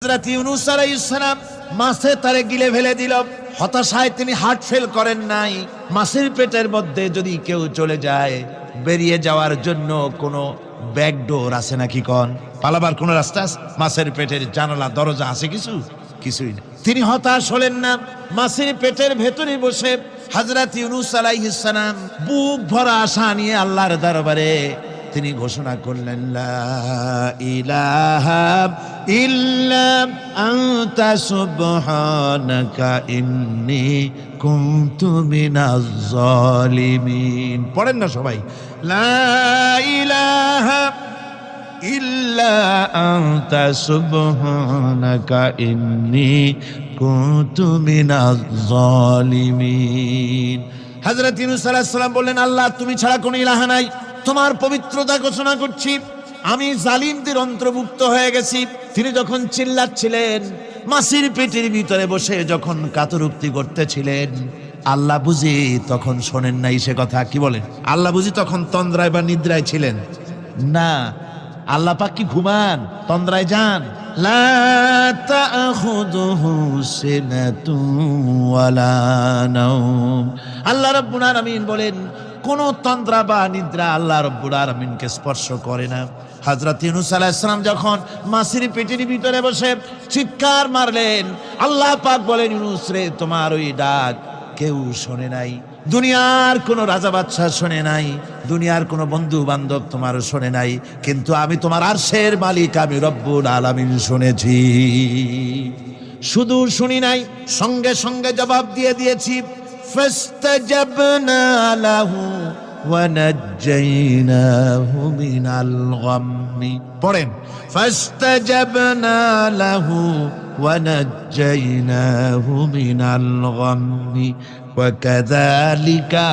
হযরত ইউনূস আলাইহিস সালাম মাছে তারে গিলে ফেলে দিল। হতাশায় তিনি হার্ট ফেল করেন নাই। মাছের পেটের মধ্যে যদি কেউ চলে যায়, বেরিয়ে যাওয়ার জন্য কোনো ব্যাকডোর আছে নাকি? কোন পালাবার কোন রাস্তা আছে? মাছের পেটের জানালা দরজা আছে? কিছুই না। তিনি হতাশ হলেন না। মাছের পেটের ভেতরে বসে হযরত ইউনূস আলাইহিস সালাম বুক ভরা আশা নিয়ে আল্লাহর দরবারে তিনি ঘোষণা করলেন, লা ইলাহা ইল্লা আনতা সুবহানাকা ইন্নী কুনতু মিনাজ জালিমিন। পড়েন না সবাই, লা ইলাহা ইল্লা আনতা সুবহানাকা ইন্নী কুনতু মিনাজ জালিমিন। হযরত ইউনূস আলাইহিস সালাম বললেন, আল্লাহ তুমি ছাড়া কোনো ইলাহা নাই, তোমার পবিত্রতা ঘোষণা করছি, আমি জালিমদের অন্তর্ভুক্ত হয়ে গেছি। তিনি যখন চিল্লাচ্ছিলেন, মাছের পেটের ভিতরে বসে যখন কাতরুক্তি করতেছিলেন, আল্লাহ বুঝি তখন শোনেন নাই সে কথা? কি বলেন? আল্লাহ বুঝি তখন তন্দ্রায় বা নিদ্রায় ছিলেন? না, আল্লাহ পাক কি ঘুমান? তন্দ্রায় যান? লা তাখুযুহু সিনাতুন ওয়ালা নাওম। আল্লাহ রাব্বুল আলামিন বলেন, কোন তন্দ্রা বা নিদ্রা আল্লাহ রাব্বুল আলামিনকে স্পর্শ করে না। হযরত ইউনূস আলাইহিস সালাম যখন মাছের পেটের ভিতরে বসে চিৎকার মারলেন, আল্লাহ পাক বলেন, ইউনূস রে, তোমার ওই ডাক কেউ শোনে নাই। দুনিয়ার কোনো রাজা বাদশাহ শোনে নাই, দুনিয়ার কোনো বন্ধু বান্ধব তোমারও শোনে নাই, কিন্তু আমি তোমার আরশের মালিক, আমি রব্বুল আলামিন শুনেছি। শুধু শুনি নাই, সঙ্গে সঙ্গে জবাব দিয়ে দিয়েছি। ফাস্তাজাবনা লাহু ওয়া নাজ্জাইনাহু মিনাল গাম্মি। পড়েন, ফাস্তাজাবনা লাহু ওয়া নাজ্জাইনাহু মিনাল গাম্মি ওয়া কাযালিকা